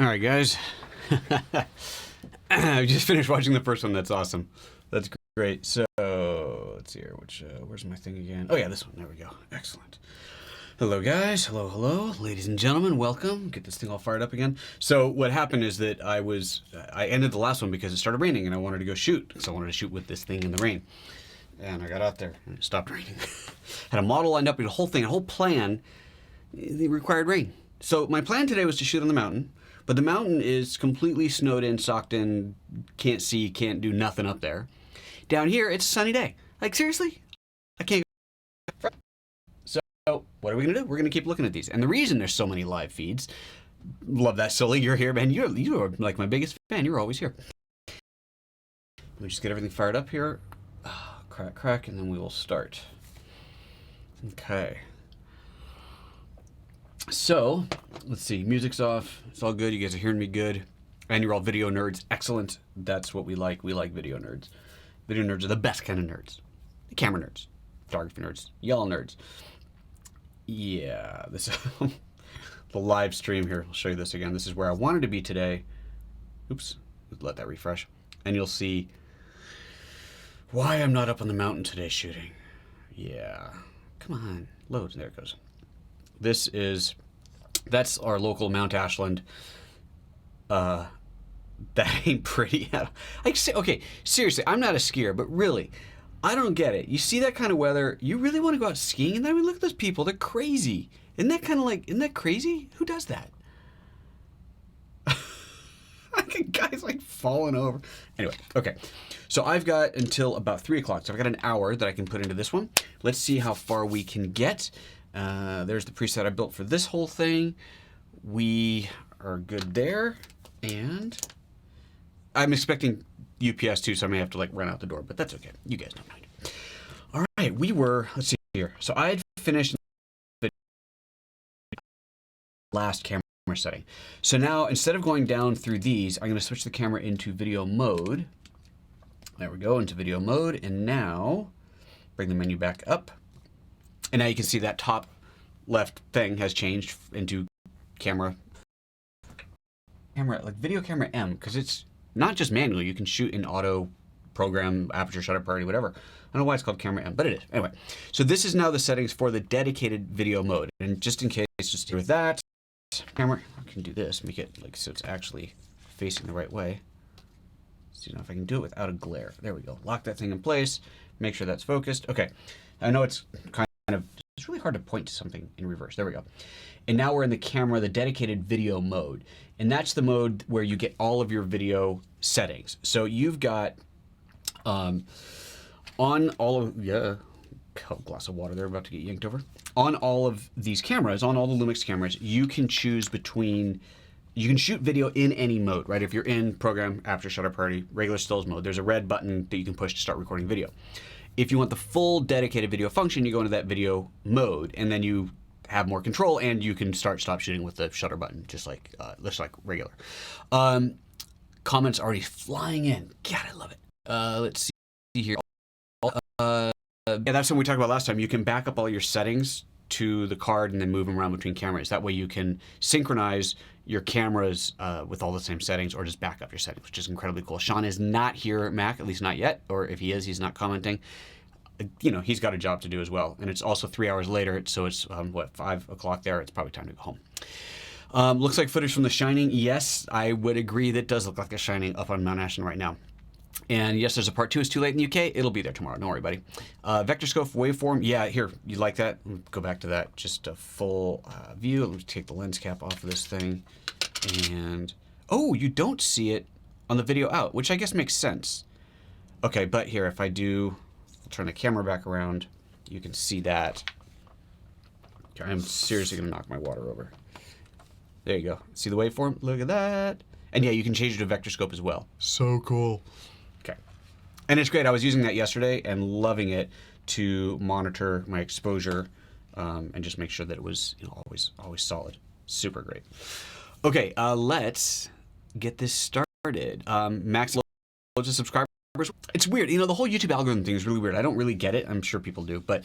All right, guys. I just finished watching the first one. That's awesome. That's great. So let's see here. Where's my thing again? Oh yeah, this one. There we go. Excellent. Hello, guys. Hello, hello, ladies and gentlemen. Welcome. Get this thing all fired up again. So what happened is that I ended the last one because it started raining and I wanted to go shoot. So I wanted to shoot with this thing in the rain. And I got out there and it stopped raining. Had a model lined up, a whole thing, a whole plan. It required rain. So my plan today was to shoot on the mountain. But the mountain is completely snowed in, socked in, can't see, can't do nothing up there. Down here, it's a sunny day. Like, seriously? I can't go. So, what are we going to do? We're going to keep looking at these. And the reason there's so many live feeds, love that, Sully, you're here, man. You are like my biggest fan. You're always here. Let me just get everything fired up here. Crack, crack, and then we will start. Okay. So, let's see, music's off, it's all good, you guys are hearing me good, and you're all video nerds, excellent, that's what we like video nerds. Video nerds are the best kind of nerds. The camera nerds, photography nerds, y'all nerds. Yeah, this the live stream here, I'll show you this again, this is where I wanted to be today. Oops, let that refresh. And you'll see why I'm not up on the mountain today shooting. Yeah, come on, load, there it goes. That's our local Mount Ashland. That ain't pretty. Okay, seriously, I'm not a skier, but really, I don't get it. You see that kind of weather, you really want to go out skiing? I mean, look at those people, they're crazy. Isn't that crazy? Who does that? Guys like falling over. Anyway, okay. So I've got until about 3 o'clock. So I've got an hour that I can put into this one. Let's see how far we can get. There's the preset I built for this whole thing. We are good there. And I'm expecting UPS too, so I may have to like run out the door, but that's okay. You guys don't mind. All right, let's see here. So I had finished the last camera setting. So now instead of going down through these, I'm going to switch the camera into video mode. There we go, into video mode. And now bring the menu back up. And now you can see that top left thing has changed into like video camera M, because it's not just manual. You can shoot in auto, program, aperture, shutter, priority, whatever. I don't know why it's called camera M, but it is. Anyway, so this is now the settings for the dedicated video mode. And just in case, just here with that camera, I can do this, make it like so it's actually facing the right way. See now if I can do it without a glare. There we go. Lock that thing in place. Make sure that's focused. Okay, I know it's it's really hard to point to something in reverse. There we go. And now we're in the dedicated video mode. And that's the mode where you get all of your video settings. So you've got on all of, glass of water there about to get yanked over. On all of these cameras, on all the Lumix cameras, you can choose between, you can shoot video in any mode, right? If you're in program, aperture, shutter, priority, regular stills mode, there's a red button that you can push to start recording video. If you want the full dedicated video function, you go into that video mode, and then you have more control, and you can stop shooting with the shutter button, just like regular. Comments already flying in. God, I love it. Let's see here. Yeah, that's what we talked about last time. You can back up all your settings to the card and then move them around between cameras. That way you can synchronize your cameras with all the same settings, or just back up your settings, which is incredibly cool. Sean is not here at Mac, at least not yet, or if he is, he's not commenting. You know, he's got a job to do as well. And it's also 3 hours later, so it's, 5 o'clock there. It's probably time to go home. Looks like footage from The Shining. Yes, I would agree that does look like a Shining up on Mount Ashland right now. And yes, there's a part 2. It's too late in the UK. It'll be there tomorrow. Don't worry, buddy. Vector scope waveform. Yeah, here. You like that? Go back to that. Just a full view. Let me take the lens cap off of this thing. And, oh, you don't see it on the video out, which I guess makes sense. Okay, but here, if I do, I'll turn the camera back around, you can see that. Okay, I'm seriously going to knock my water over. There you go. See the waveform? Look at that. And yeah, you can change it to vector scope as well. So cool. Okay. And it's great. I was using that yesterday and loving it to monitor my exposure and just make sure that it was, you know, always solid. Super great. Okay, let's get this started. Max loads of subscribers. It's weird. You know, the whole YouTube algorithm thing is really weird. I don't really get it. I'm sure people do. But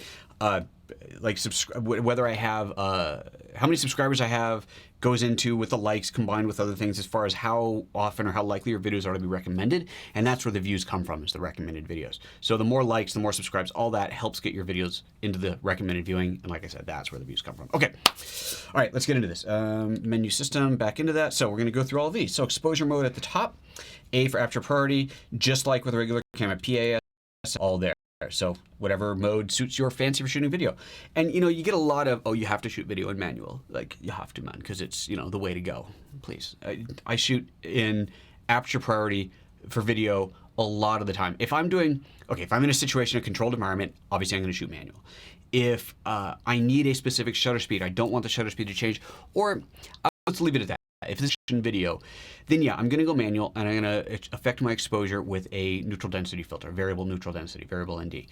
like whether I have how many subscribers I have goes into with the likes combined with other things as far as how often or how likely your videos are to be recommended, and that's where the views come from, is the recommended videos. So the more likes, the more subscribes, all that helps get your videos into the recommended viewing, and like I said, that's where the views come from. Okay, all right, let's get into this. Menu system, back into that. So we're going to go through all of these. So exposure mode at the top, A for aperture priority, just like with a regular camera, PAS, all there. So whatever mode suits your fancy for shooting video. And you know, you get a lot of, oh, you have to shoot video in manual. Like, you have to, man, because it's, you know, the way to go. Please. I shoot in aperture priority for video a lot of the time. If I'm doing, okay, if I'm in a situation, a controlled environment, obviously I'm going to shoot manual. If I need a specific shutter speed, I don't want the shutter speed to change, or let's leave it at that. If this is video, then yeah, I'm going to go manual, and I'm going to affect my exposure with a neutral density filter, variable neutral density, variable ND,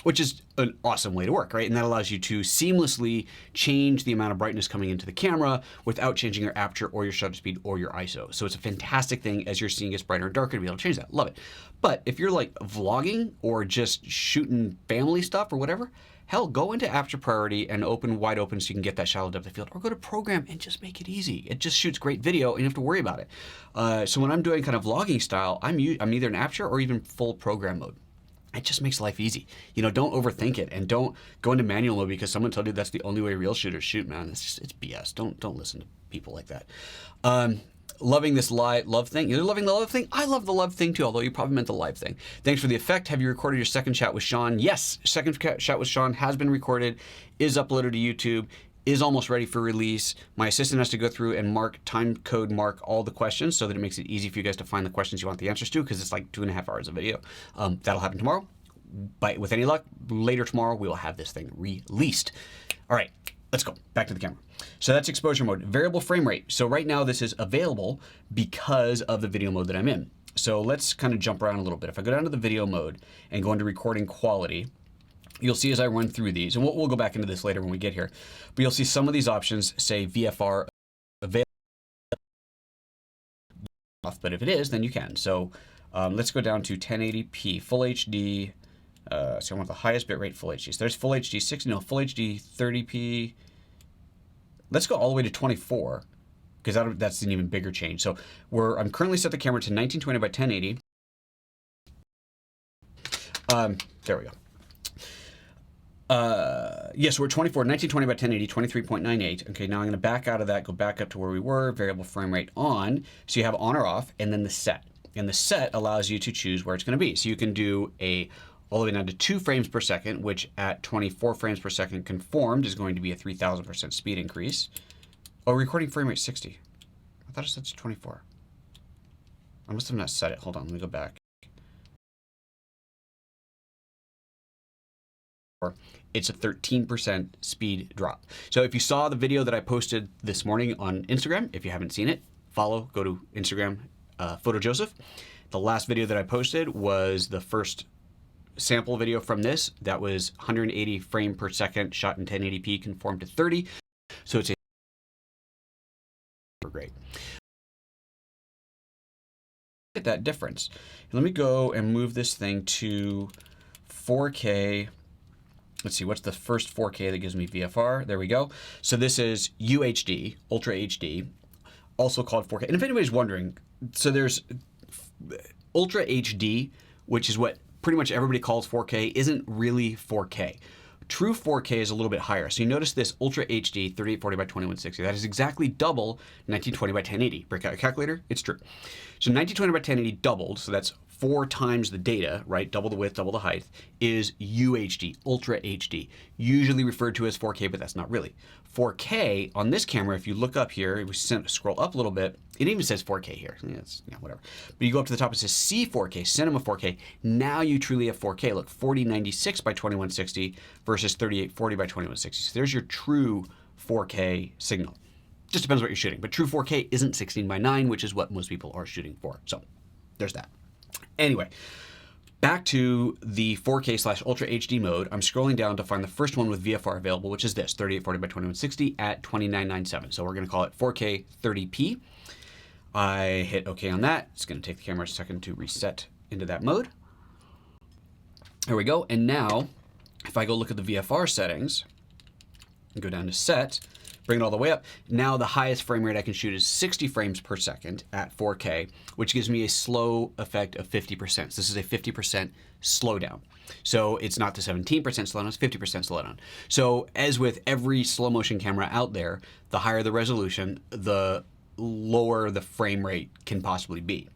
which is an awesome way to work, right? And that allows you to seamlessly change the amount of brightness coming into the camera without changing your aperture or your shutter speed or your ISO. So it's a fantastic thing as your scene gets brighter and darker to be able to change that. Love it. But if you're like vlogging or just shooting family stuff or whatever, hell, go into aperture priority and open wide open so you can get that shallow depth of field, or go to program and just make it easy. It just shoots great video and you don't have to worry about it. So when I'm doing kind of vlogging style, I'm either in aperture or even full program mode. It just makes life easy. You know, don't overthink it, and don't go into manual mode because someone told you that's the only way real shooters shoot, man. It's BS. Don't listen to people like that. Loving this love thing. You're loving the love thing? I love the love thing too, although you probably meant the live thing. Thanks for the effect. Have you recorded your second chat with Sean? Yes, second chat with Sean has been recorded, is uploaded to YouTube, is almost ready for release. My assistant has to go through and time code mark all the questions so that it makes it easy for you guys to find the questions you want the answers to, because it's like 2.5 hours of video. That'll happen tomorrow. But with any luck, later tomorrow, we will have this thing released. All right. Let's go back to the camera. So that's exposure mode. Variable frame rate. So right now this is available because of the video mode that I'm in. So let's kind of jump around a little bit. If I go down to the video mode and go into recording quality, you'll see as I run through these, and we'll go back into this later when we get here, but you'll see some of these options say VFR available. But if it is, then you can. So let's go down to 1080p, full HD. So I want the highest bitrate, full HD. So there's full HD 60, no, full HD 30p. Let's go all the way to 24, because that's an even bigger change. So I'm currently set the camera to 1920 by 1080. There we go. Yes, we're 1920 by 1080, 23.98. Okay, now I'm going to back out of that, go back up to where we were, variable frame rate on. So you have on or off, and then the set. And the set allows you to choose where it's going to be. So you can do all the way down to 2 frames per second, which at 24 frames per second conformed is going to be a 3,000% speed increase. Oh, recording frame rate 60. I thought it said 24. I must have not set it. Hold on, let me go back. It's a 13% speed drop. So if you saw the video that I posted this morning on Instagram, if you haven't seen it, go to Instagram, PhotoJoseph. The last video that I posted was the first sample video from this. That was 180 frame per second, shot in 1080p, conformed to 30. So it's great. Look at that difference. Let me go and move this thing to 4K. Let's see, what's the first 4K that gives me VFR? There we go. So this is UHD, Ultra HD, also called 4K. And if anybody's wondering, so there's Ultra HD, which is what pretty much everybody calls 4K, isn't really 4K. True 4K is a little bit higher. So you notice this Ultra HD 3840 by 2160. That is exactly double 1920 by 1080. Break out a calculator, it's true. So 1920 by 1080 doubled, so that's 4 times the data, right? Double the width, double the height, is UHD, Ultra HD. Usually referred to as 4K, but that's not really. 4K on this camera, if you look up here, we scroll up a little bit, it even says 4K here. Yeah, whatever. But you go up to the top, it says C4K, Cinema 4K. Now you truly have 4K. Look, 4096 by 2160 versus 3840 by 2160. So there's your true 4K signal. Just depends what you're shooting. But true 4K isn't 16 by 9, which is what most people are shooting for. So there's that. Anyway, back to the 4K / Ultra HD mode. I'm scrolling down to find the first one with VFR available, which is this, 3840 by 2160 at 2997. So we're going to call it 4K 30p. I hit OK on that. It's going to take the camera a second to reset into that mode. There we go. And now, if I go look at the VFR settings, Go down to set, bring it all the way up. Now the highest frame rate I can shoot is 60 frames per second at 4K, which gives me a slow effect of 50%. So this is a 50% slowdown. So it's not the 17% slowdown, it's 50% slowdown. So as with every slow motion camera out there, the higher the resolution, the lower the frame rate can possibly be.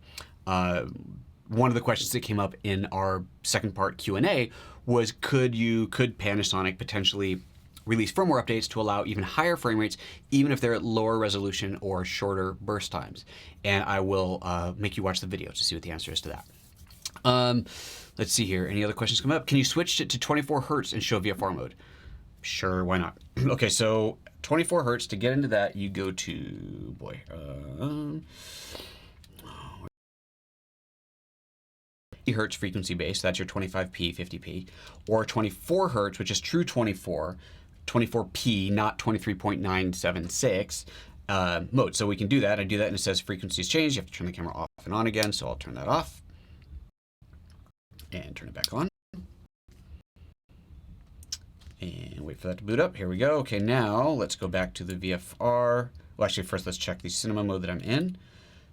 One of the questions that came up in our second part Q&A was could Panasonic potentially release firmware updates to allow even higher frame rates, even if they're at lower resolution or shorter burst times? And I will make you watch the video to see what the answer is to that. Let's see here. Any other questions come up? Can you switch it to 24 hertz and show VFR mode? Sure, why not? Okay, so 24 hertz. To get into that, you go to, hertz frequency base. That's your 25p, 50p, or 24 hertz, which is true 24p, not 23.976 mode. So we can do that. I do that and it says frequencies change. You have to turn the camera off and on again. So I'll turn that off and turn it back on. And wait for that to boot up. Here we go. Okay, now let's go back to the VFR. Well, actually, first let's check the cinema mode that I'm in.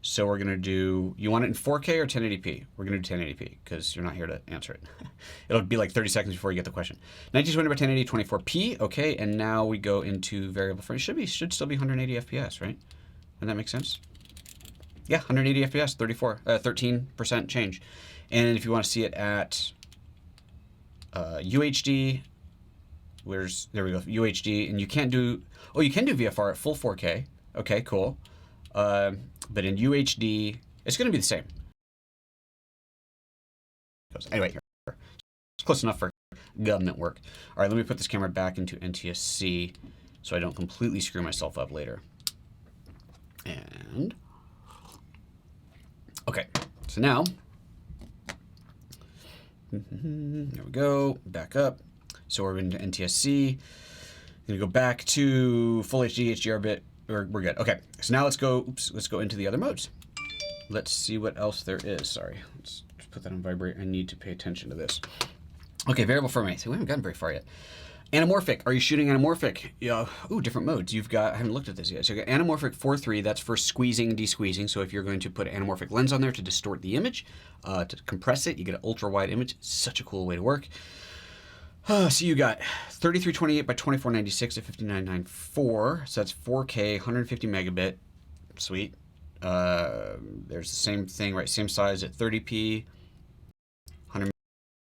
So we're going to do, you want it in 4K or 1080p? We're going to do 1080p because you're not here to answer it. It'll be like 30 seconds before you get the question. 1920 by 1080, 24p. Okay, and now we go into variable frame. Should still be 180 FPS, right? Doesn't that make sense? Yeah, 180 FPS, 13% change. And if you want to see it at UHD, there we go, UHD, and you can't do, oh, you can do VFR at full 4K. Okay, cool. But in UHD, it's going to be the same. Anyway, here. It's close enough for government work. All right, let me put this camera back into NTSC so I don't completely screw myself up later. And, okay, so now, there we go, back up. So we're into NTSC. I'm going to go back to full HD, HDR bit. We're good. Okay, so now let's go into the other modes. Let's see what else there is. Sorry, let's put that on vibrate. I need to pay attention to this. Okay, variable frame rate. So we haven't gotten very far yet. Anamorphic. Are you shooting anamorphic? Yeah. Ooh, different modes. You've got, I haven't looked at this yet. So you got anamorphic 4.3. That's for squeezing, desqueezing. So if you're going to put an anamorphic lens on there to distort the image, to compress it, you get an ultra wide image. Such a cool way to work. So you got 3328 by 2496 at 5994. So that's 4K, 150 megabit. Sweet. There's the same thing, right? Same size at 30p, 100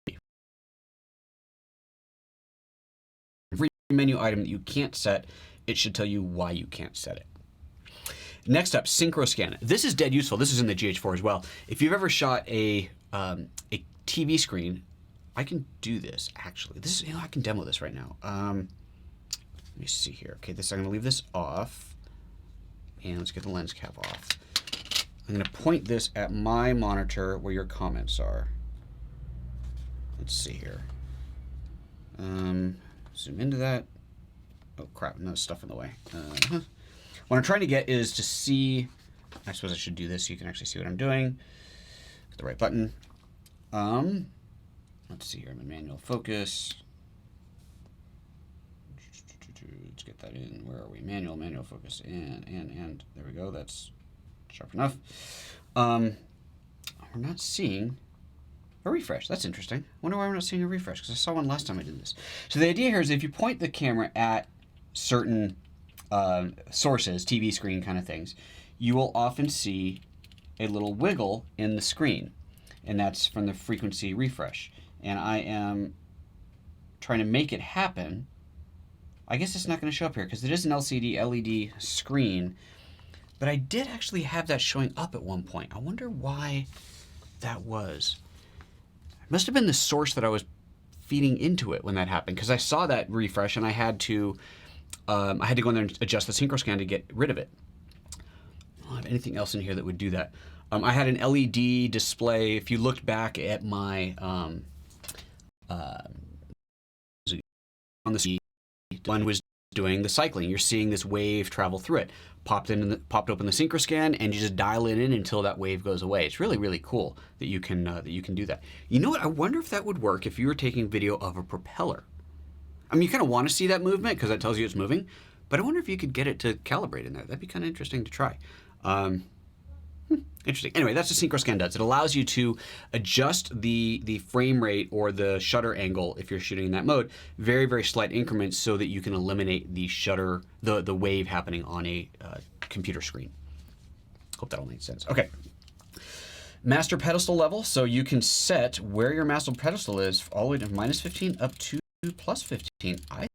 megabit. Every menu item that you can't set, it should tell you why you can't set it. Next up, synchro scan. This is dead useful. This is in the GH4 as well. If you've ever shot a TV screen, I can do this actually. This is, I can demo this right now. Let me see here. Okay, I'm gonna leave this off. And let's get the lens cap off. I'm gonna point this at my monitor where your comments are. Let's see here. Zoom into that. Oh crap, no stuff in the way. What I'm trying to get is to see, I suppose I should do this so you can actually see what I'm doing. Get the right button. Let's see here, I'm in manual focus. Let's get that in. Where are we? Manual focus. And there we go. That's sharp enough. We're not seeing a refresh. That's interesting. I wonder why we're not seeing a refresh, because I saw one last time I did this. So the idea here is if you point the camera at certain sources, TV screen kind of things, you will often see a little wiggle in the screen. And that's from the frequency refresh. And I am trying to make it happen. I guess it's not going to show up here because it is an LCD LED screen, but I did actually have that showing up at one point. I wonder why that was. It must have been the source that I was feeding into it when that happened, because I saw that refresh and I had to go in there and adjust the synchro scan to get rid of it. I don't have anything else in here that would do that. I had an LED display. If you looked back at my on the one was doing the cycling. You're seeing this wave travel through it. Popped open the synchro scan, and you just dial it in until that wave goes away. It's really, really cool that you can do that. You know what? I wonder if that would work if you were taking video of a propeller. I mean, you kind of want to see that movement because that tells you it's moving, but I wonder if you could get it to calibrate in there. That'd be kind of interesting to try. Interesting. Anyway, that's what SynchroScan does. It allows you to adjust the frame rate or the shutter angle if you're shooting in that mode, very, very slight increments so that you can eliminate the shutter, the wave happening on a computer screen. Hope that all makes sense. Okay. Master pedestal level. So you can set where your master pedestal is all the way to -15 up to +15. I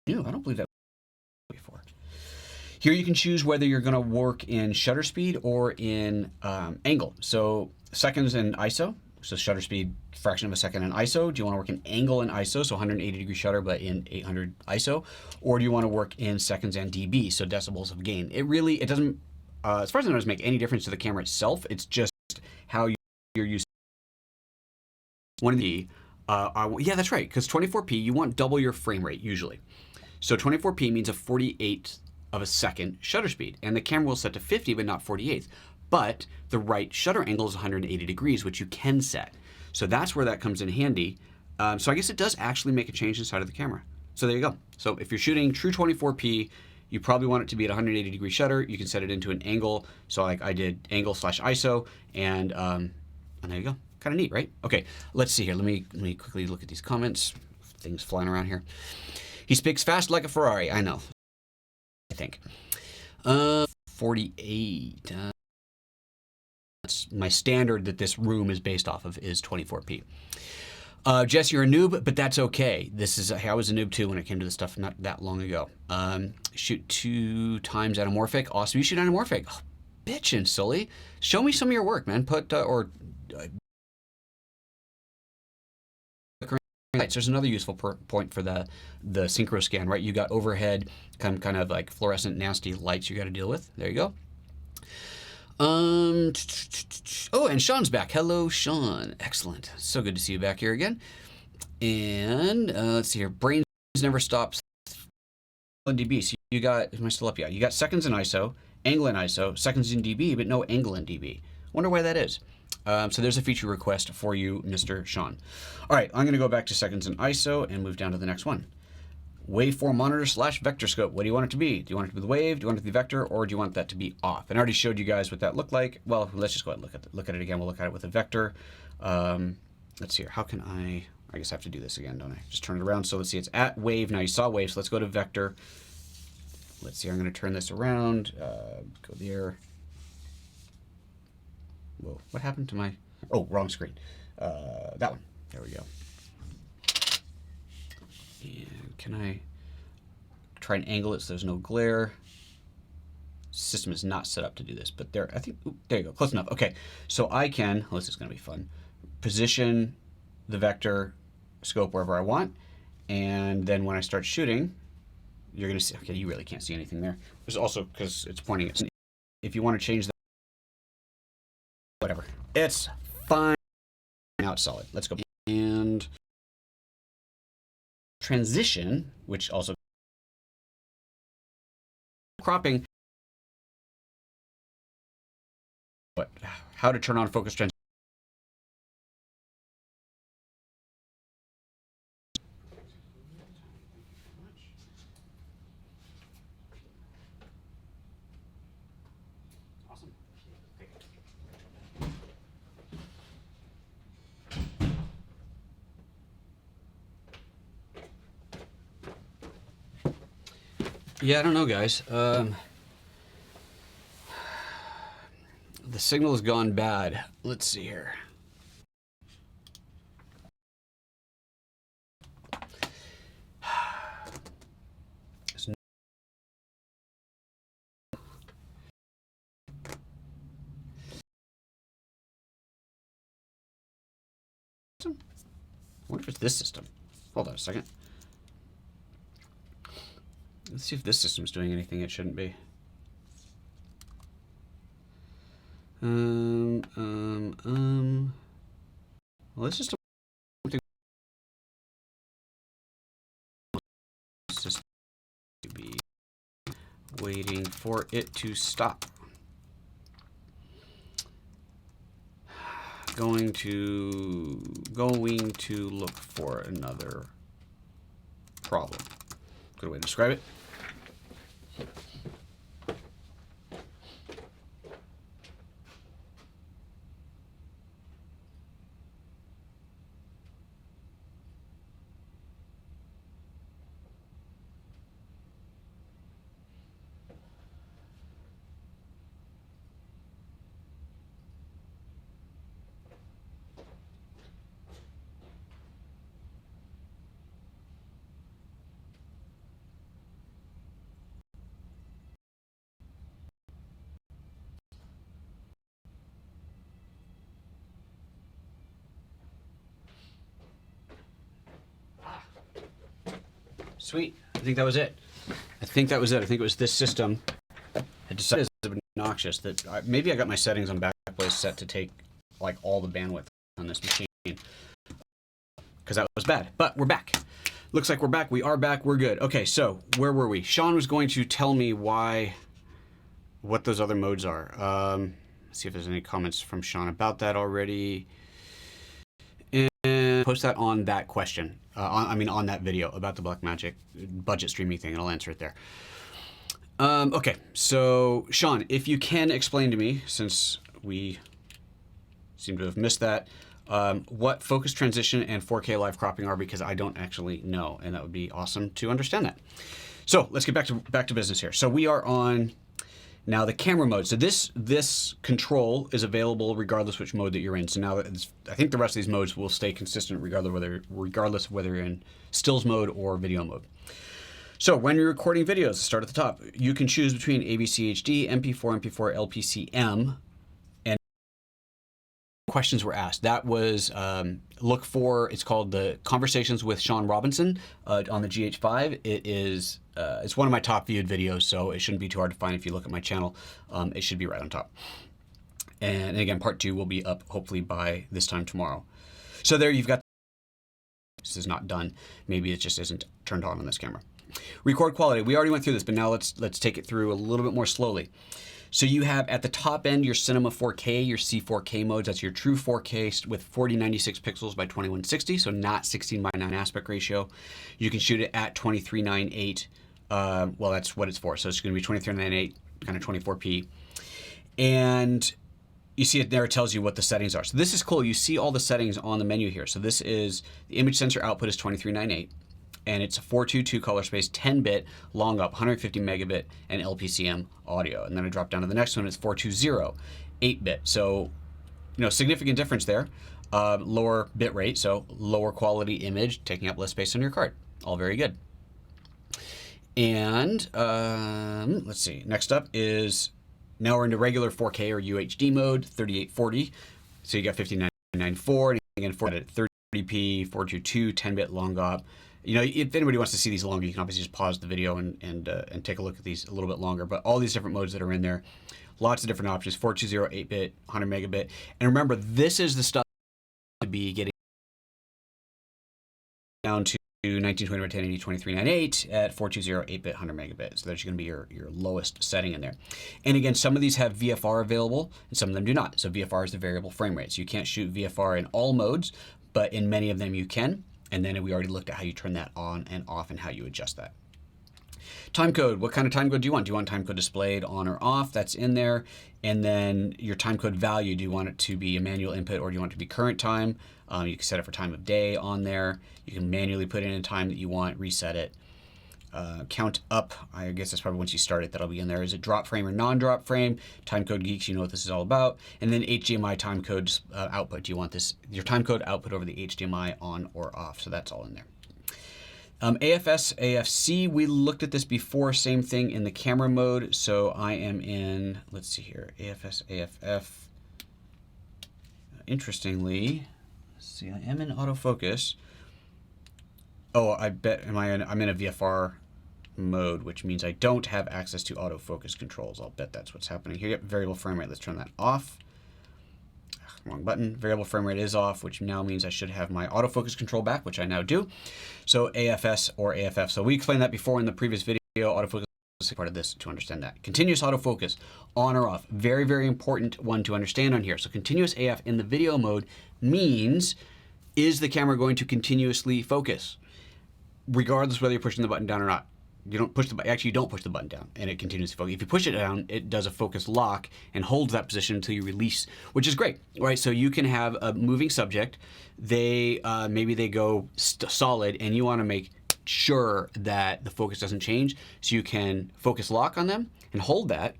don't believe that before. Here you can choose whether you're going to work in shutter speed or in angle. So seconds in ISO, so shutter speed, fraction of a second in ISO. Do you want to work in angle in ISO, so 180-degree shutter but in 800 ISO? Or do you want to work in seconds and dB, so decibels of gain? It doesn't, as far as I know, doesn't make any difference to the camera itself. It's just how you're using one of the, yeah, that's right, because 24p, you want double your frame rate usually. So 24p means a 48th of a second shutter speed, and the camera will set to 50 but not 48th. But the right shutter angle is 180 degrees, which you can set. So that's where that comes in handy. So I guess it does actually make a change inside of the camera. So there you go. So if you're shooting true 24p, you probably want it to be at 180 degree shutter. You can set it into an angle. So like I did angle/ISO, and there you go. Kind of neat, right? Okay, let's see here. Let me quickly look at these comments. Things flying around here. He speaks fast like a Ferrari. I know. I think. 48. That's my standard that this room is based off of is 24p. Jess, you're a noob, but that's okay. I was a noob too when it came to this stuff not that long ago. Shoot 2 times anamorphic. Awesome. You shoot anamorphic. Oh, bitchin', Sully. Show me some of your work, man. There's another useful point for the SynchroScan, right? You got overhead, kind of like fluorescent, nasty lights you got to deal with. There you go. Oh, and Sean's back. Hello, Sean. Excellent. So good to see you back here again. And let's see here. Brains never stops. In dB. So you got, am I still up? Yeah. You got seconds in ISO, angle in ISO, seconds in dB, but no angle in dB. Wonder why that is. So there's a feature request for you, Mr. Sean. All right, I'm going to go back to seconds in ISO and move down to the next one. Waveform monitor / vector scope. What do you want it to be? Do you want it to be the wave? Do you want it to be vector? Or do you want that to be off? And I already showed you guys what that looked like. Well, let's just go ahead and look at it again. We'll look at it with a vector. Let's see here. How can I guess I have to do this again, don't I? Just turn it around. So let's see, it's at wave. Now you saw wave, so let's go to vector. Let's see, I'm going to turn this around. Go there. Whoa, what happened to my, oh, wrong screen. That one, there we go. And can I try and angle it so there's no glare? System is not set up to do this, but there, I think, ooh, there you go, close enough. Okay, so I can, well, this is gonna be fun, position the vector scope wherever I want, and then when I start shooting, you're gonna see, okay, you really can't see anything there. There's also, because it's pointing at, if you want to change that, whatever. It's fine. Now it's solid. Let's go. And transition, which also cropping. But how to turn on focus transition. Awesome. Yeah, I don't know, guys. The signal has gone bad. Let's see here. I wonder if it's this system. Hold on a second. Let's see if this system's doing anything it shouldn't be. Well, this system to be waiting for it to stop. Going to look for another problem. Good way to describe it. Sweet. I think that was it. I think it was this system had decided it was obnoxious that maybe I got my settings on backplace set to take like all the bandwidth on this machine because that was bad. But we're back. Looks like we're back. We are back. We're good. Okay, so where were we? Sean was going to tell me what those other modes are. Let's see if there's any comments from Sean about that already. And post that on that question. On that video about the Blackmagic budget streaming thing, and I'll answer it there. Okay, so Sean, if you can explain to me, since we seem to have missed that, what focus transition and 4K live cropping are, because I don't actually know, and that would be awesome to understand that. So let's get back to business here. So we are on now the camera mode. So this control is available regardless which mode that you're in. So now I think the rest of these modes will stay consistent regardless of whether you're in stills mode or video mode. So when you're recording videos, start at the top. You can choose between AVC HD, MP4, LPCM, and questions were asked. That was look for, it's called the Conversations with Sean Robinson on the GH5. It is it's one of my top viewed videos, so it shouldn't be too hard to find if you look at my channel. It should be right on top. And again, part 2 will be up hopefully by this time tomorrow. So there you've got, this is not done. Maybe it just isn't turned on this camera. Record quality, we already went through this, but now let's take it through a little bit more slowly. So you have at the top end your Cinema 4K, your C4K modes. That's your true 4K with 4096 pixels by 2160, so not 16:9 aspect ratio. You can shoot it at 2398. Well, that's what it's for. So it's going to be 2398, kind of 24p. And you see it there, it tells you what the settings are. So this is cool. You see all the settings on the menu here. So this is, the image sensor output is 2398. And it's a 422 color space, 10-bit, long up, 150 megabit, and LPCM audio. And then I drop down to the next one, it's 420, 8-bit. So, significant difference there. Lower bit rate, so lower quality image, taking up less space on your card. All very good. And let's see, next up is, now we're into regular 4K or UHD mode, 3840. So you got 5994, and again, 30p, 422, 10-bit, long op. If anybody wants to see these longer, you can obviously just pause the video and take a look at these a little bit longer. But all these different modes that are in there, lots of different options, 420, 8-bit, 100 megabit. And remember, this is the stuff to be getting down to 1920 by 1080, 2398 at 420, 8-bit, 100 megabit. So that's going to be your lowest setting in there. And again, some of these have VFR available and some of them do not. So VFR is the variable frame rate. So you can't shoot VFR in all modes, but in many of them you can. And then we already looked at how you turn that on and off and how you adjust that. Timecode, what kind of timecode do you want? Do you want timecode displayed on or off? That's in there. And then your timecode value, do you want it to be a manual input or do you want it to be current time? You can set it for time of day on there. You can manually put in a time that you want, reset it. Count up, I guess that's probably once you start it, that'll be in there. Is it drop frame or non-drop frame? Timecode geeks, you know what this is all about. And then HDMI timecode output. Do you want your timecode output over the HDMI on or off? So that's all in there. AFS, AFC, we looked at this before, same thing in the camera mode. So I am in, let's see here, AFS, AFF. Interestingly, let's see, I am in autofocus. Oh, I bet, I'm in a VFR mode, which means I don't have access to autofocus controls. I'll bet that's what's happening here. Yep, variable frame rate, let's turn that off. Wrong button. Variable frame rate is off, which now means I should have my autofocus control back, which I now do. So AFS or AFF. So we explained that before in the previous video. Autofocus is part of this to understand that. Continuous autofocus, on or off. Very, very important one to understand on here. So continuous AF in the video mode means, is the camera going to continuously focus? regardless whether you're pushing the button down or not. You don't push the button. Actually, you don't push the button down, and it continues to focus. If you push it down, it does a focus lock and holds that position until you release, which is great, right? So you can have a moving subject. They maybe they go solid, and you want to make sure that the focus doesn't change. So you can focus lock on them and hold that.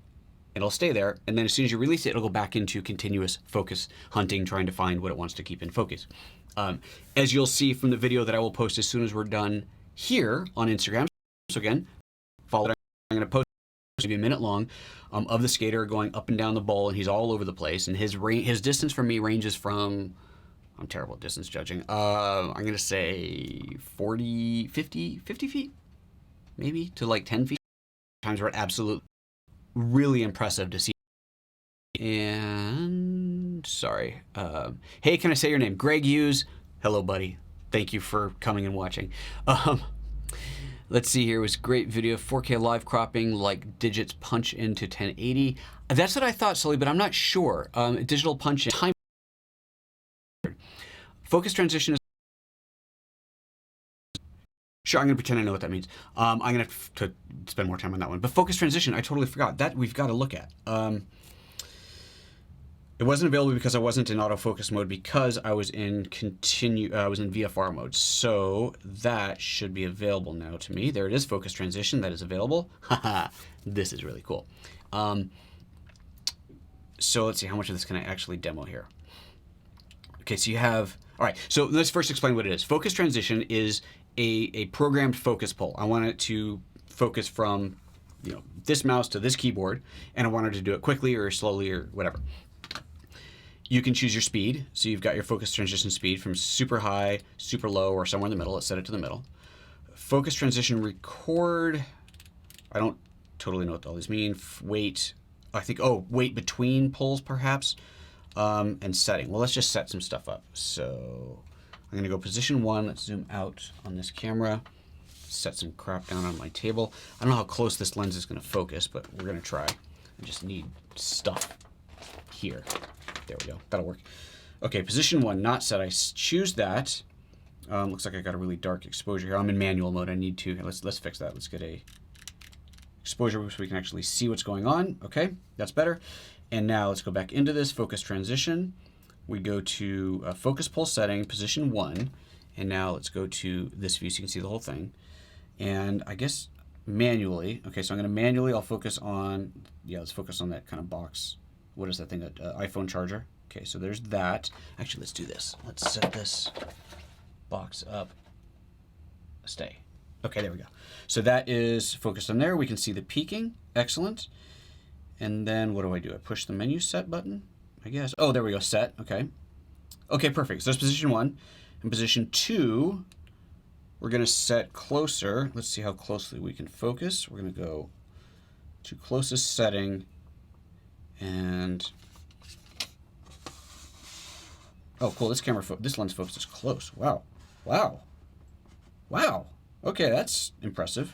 It'll stay there, and then as soon as you release it, it'll go back into continuous focus hunting, trying to find what it wants to keep in focus. As you'll see from the video that I will post as soon as we're done here on Instagram. So again, follow it. I'm going to post maybe a minute long of the skater going up and down the bowl, and he's all over the place. And his distance from me ranges from, I'm terrible at distance judging. I'm going to say 40, 50 feet, maybe to like 10 feet. Times were absolutely really impressive to see. And sorry, hey, can I say your name? Greg Hughes. Hello, buddy. Thank you for coming and watching. Let's see here. It was a great video. 4K live cropping, like digits punch into 1080. That's what I thought, Sully, but I'm not sure. Digital punch in time. Focus transition is. Sure, I'm going to pretend I know what that means. I'm going to have to spend more time on that one. But focus transition, I totally forgot. That we've got to look at. It wasn't available because I wasn't in autofocus mode because I was in VFR mode. So that should be available now to me. There it is, focus transition. That is available. Haha, this is really cool. So let's see, how much of this can I actually demo here? Okay, so you have, all right, so let's first explain what it is. Focus transition is a programmed focus pull. I want it to focus from this mouse to this keyboard, and I wanted to do it quickly or slowly or whatever. You can choose your speed. So you've got your focus transition speed from super high, super low, or somewhere in the middle. Let's set it to the middle. Focus transition record. I don't totally know what all these mean. Wait, I think, wait between pulls perhaps. And setting. Well, let's just set some stuff up. So I'm going to go position 1. Let's zoom out on this camera. Set some crap down on my table. I don't know how close this lens is going to focus, but we're going to try. I just need stuff here. There we go. That'll work. Okay, position 1, not set. I choose that. Looks like I got a really dark exposure here. I'm in manual mode. I need to. Let's fix that. Let's get a exposure so we can actually see what's going on. Okay, that's better. And now let's go back into this focus transition. We go to focus pull setting, position 1. And now let's go to this view so you can see the whole thing. And I guess manually. Okay, so I'm going to manually, I'll focus on, let's focus on that kind of box. What is that thing? That iPhone charger. Okay, so there's that. Actually, let's do this. Let's set this box up. Stay. Okay, there we go. So that is focused on there. We can see the peaking. Excellent. And then what do? I push the menu set button, I guess. Oh, there we go, set, okay. Okay, perfect, so that's position 1. In position 2, we're gonna set closer. Let's see how closely we can focus. We're gonna go to closest setting and, oh cool, this lens focuses close, wow. Okay, that's impressive.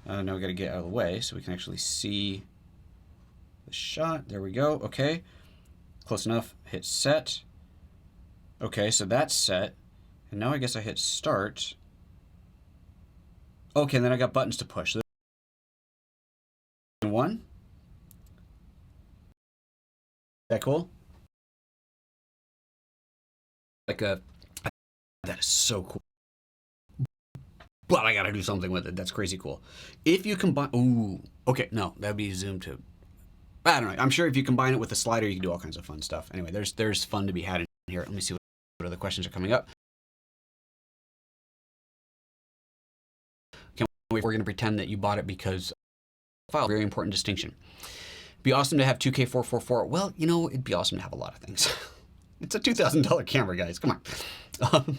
Now we gotta get out of the way so we can actually see the shot. There we go. Okay, close enough. Hit set. Okay, so that's set. And now I guess I hit start. Okay, and then I got buttons to push. So 1. That cool? That is so cool. But I gotta do something with it. That's crazy cool. If you combine, okay, no, that'd be zoom to. I don't know. I'm sure if you combine it with a slider, you can do all kinds of fun stuff. Anyway, there's fun to be had in here. Let me see what other questions are coming up. We're going to pretend that you bought it because file. Very important distinction. Be awesome to have 2K 444. Well, it'd be awesome to have a lot of things. It's a $2,000 camera, guys. Come on.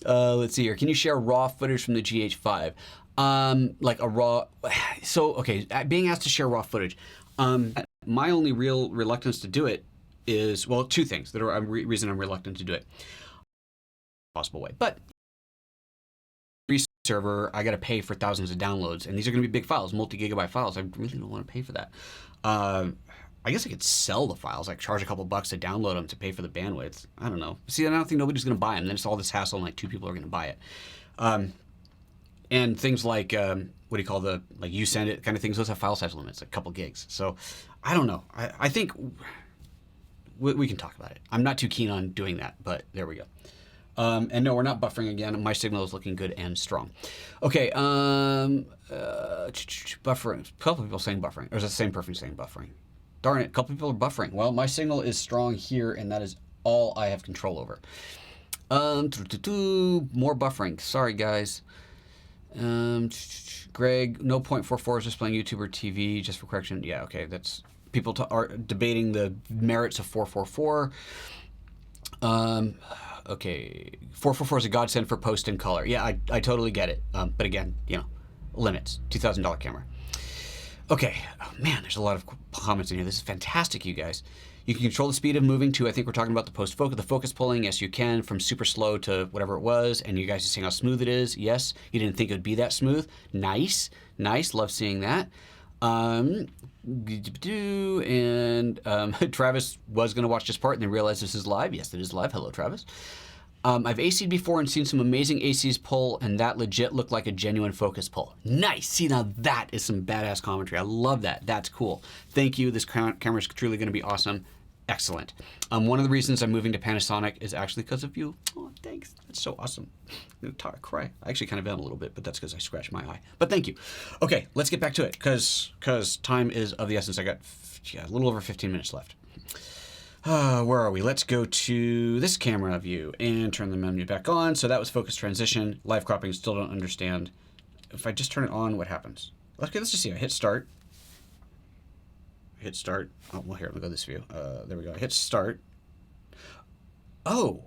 Let's see here. Can you share raw footage from the GH5? Like a raw. So okay, being asked to share raw footage. My only real reluctance to do it is, well, 2 things that are a reason I'm reluctant to do it. Possible way, but server, I got to pay for thousands of downloads, and these are going to be big files, multi-gigabyte files. I really don't want to pay for that. I guess I could sell the files, like charge a couple bucks to download them to pay for the bandwidth. I don't know. See, I don't think nobody's going to buy them. Then it's all this hassle, and like 2 people are going to buy it. And things like, what do you call like you send it kind of things, those have file size limits, a couple gigs. So I don't know. I think we can talk about it. I'm not too keen on doing that, but there we go. And no, we're not buffering again. My signal is looking good and strong. Okay, buffering. A couple people saying buffering. Or is it the same person saying buffering? Darn it, a couple people are buffering. Well, my signal is strong here, and that is all I have control over. More buffering. Sorry, guys. Greg, no 0.44 is displaying YouTube or TV, just for correction. Yeah, okay, that's people are debating the merits of 444. Okay, 444 is a godsend for post and color. Yeah, I totally get it. But again, you know, limits. $2,000 camera. Okay, oh, man, there's a lot of comments in here. This is fantastic, you guys. You can control the speed of moving too. I think we're talking about the post-focus, the focus pulling. Yes, you can, from super slow to whatever it was. And you guys are seeing how smooth it is. Yes, you didn't think it would be that smooth. Nice, nice. Love seeing that. And Travis was going to watch this part and then realized this is live. Yes, it is live. Hello, Travis. I've AC'd before and seen some amazing ACs pull, and that legit looked like a genuine focus pull. Nice. See, now that is some badass commentary. I love that. That's cool. Thank you. This camera is truly going to be awesome. Excellent. One of the reasons I'm moving to Panasonic is actually because of you. Oh, thanks. That's so awesome. I'm going to cry. I actually kind of am a little bit, but that's because I scratched my eye. But thank you. Okay, let's get back to it because time is of the essence. I got a little over 15 minutes left. Where are we? Let's go to this camera view and turn the menu back on. So that was focus transition. Live cropping, still don't understand. If I just turn it on, what happens? Okay, let's just see. I hit start. Hit start. Oh, well, here, let me go this view. There we go. I hit start. Oh.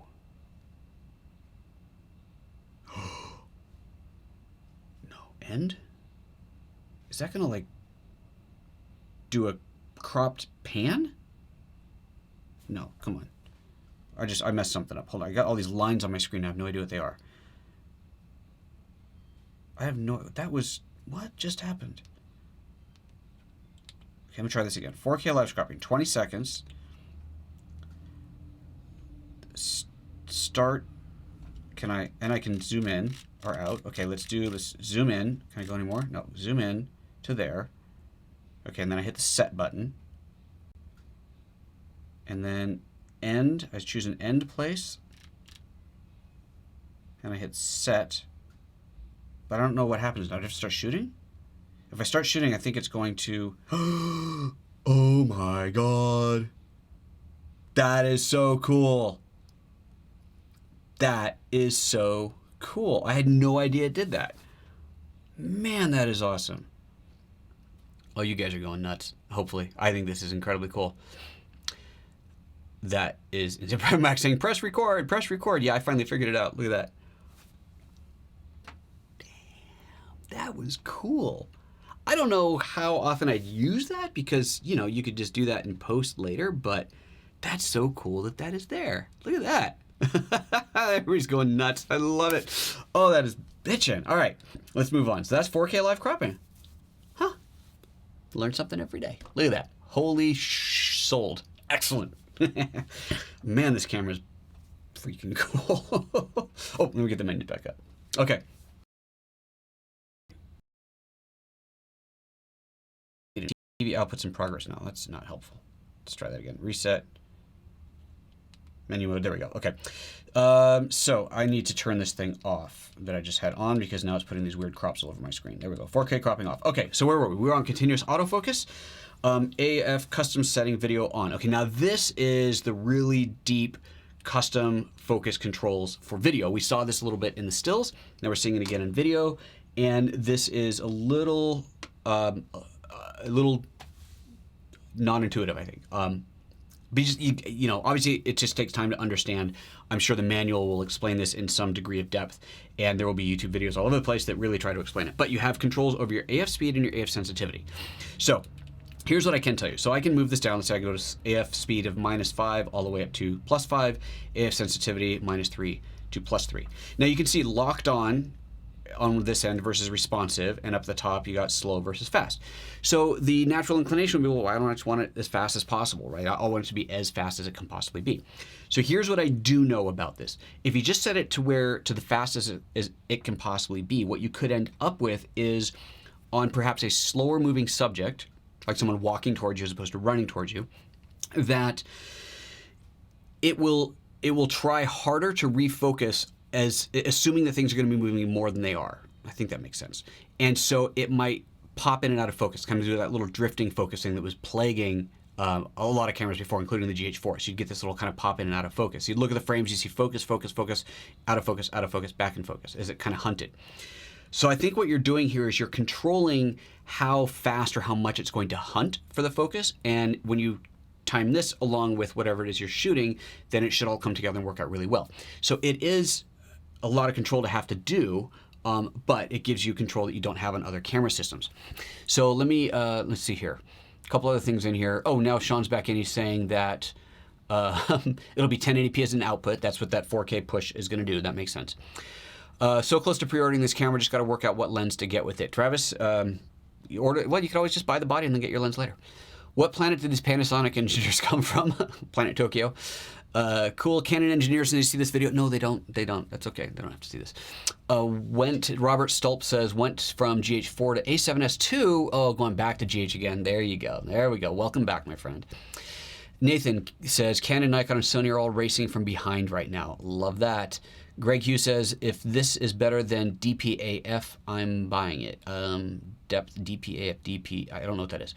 No. End? Is that going to, like, do a cropped pan? No, come on. I messed something up. Hold on. I got all these lines on my screen. I have no idea what they are. I have no... That was... What just happened? Okay, let me try this again. 4K live cropping. 20 seconds. Start. Can I... And I can zoom in or out. Okay, let's zoom in. Can I go anymore? No. Zoom in to there. Okay, and then I hit the set button. And then end, I choose an end place. And I hit set. But I don't know what happens now. Do I have to start shooting? If I start shooting, I think it's going to... Oh my God. That is so cool. That is so cool. I had no idea it did that. Man, that is awesome. Oh, you guys are going nuts. Hopefully. I think this is incredibly cool. That is... Max saying, press record, press record. Yeah, I finally figured it out. Look at that. Damn, that was cool. I don't know how often I'd use that because, you know, you could just do that in post later, but that's so cool that that is there. Look at that. Everybody's going nuts. I love it. Oh, that is bitchin'. All right, let's move on. So that's 4K live cropping. Huh. Learn something every day. Look at that. Holy sold. Excellent. Man, this camera's freaking cool. Oh, let me get the menu back up. Okay. TV outputs in progress. No, that's not helpful. Let's try that again. Reset. Menu mode. There we go. Okay. So I need to turn this thing off that I just had on because now it's putting these weird crops all over my screen. There we go. 4K cropping off. Okay. So where were we? We were on continuous autofocus. AF custom setting video on. Okay. Now this is the really deep custom focus controls for video. We saw this a little bit in the stills. Now we're seeing it again in video. And this is a little non-intuitive, I think. But just, you know, obviously it just takes time to understand. I'm sure the manual will explain this in some degree of depth, and there will be YouTube videos all over the place that really try to explain it. But you have controls over your AF speed and your AF sensitivity. So here's what I can tell you. So I can move this down. Let's say I go to AF speed of -5 all the way up to +5, AF sensitivity -3 to +3. Now you can see locked on on this end versus responsive, and up the top you got slow versus fast. So the natural inclination would be, well, why don't I just want it as fast as possible, right? I want it to be as fast as it can possibly be. So here's what I do know about this. If you just set it to the fastest as it can possibly be, what you could end up with is on perhaps a slower moving subject, like someone walking towards you as opposed to running towards you, that it will try harder to refocus, as assuming that things are going to be moving more than they are. I think that makes sense. And so it might pop in and out of focus, kind of do that little drifting focusing that was plaguing a lot of cameras before, including the GH4. So you'd get this little kind of pop in and out of focus. You'd look at the frames, you see focus, focus, focus, out of focus, back in focus, as it kind of hunted. So I think what you're doing here is you're controlling how fast or how much it's going to hunt for the focus. And when you time this along with whatever it is you're shooting, then it should all come together and work out really well. So it is a lot of control to have to do, but it gives you control that you don't have on other camera systems. So let me, let's see here. A couple other things in here. Oh, now Sean's back in. He's saying that it'll be 1080p as an output. That's what that 4K push is going to do. That makes sense. So close to pre-ordering this camera, just got to work out what lens to get with it. Travis, you could always just buy the body and then get your lens later. What planet did these Panasonic engineers come from? Planet Tokyo. Cool. Canon engineers, and they see this video. No, they don't. They don't. That's okay. They don't have to see this. Robert Stolp says, went from GH4 to A7S II. Oh, going back to GH again. There you go. There we go. Welcome back, my friend. Nathan says, Canon, Nikon, and Sony are all racing from behind right now. Love that. Greg Hughes says, if this is better than DPAF, I'm buying it. Depth, DPAF, DP, I don't know what that is.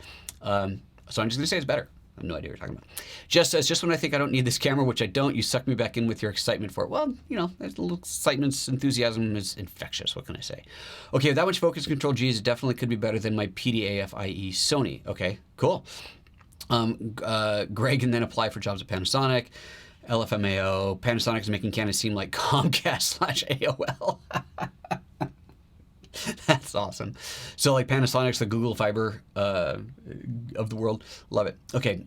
So I'm just going to say it's better. I have no idea what you're talking about. Jess says, just when I think I don't need this camera, which I don't, you suck me back in with your excitement for it. Well, you know, there's a little excitement, enthusiasm is infectious. What can I say? Okay, with that much focus control, geez, it definitely could be better than my PDAF, i.e. Sony. Okay, cool. Greg can then apply for jobs at Panasonic. LFMAO. Panasonic is making Canon seem like Comcast/AOL. That's awesome. So like Panasonic's the Google Fiber of the world. Love it. Okay.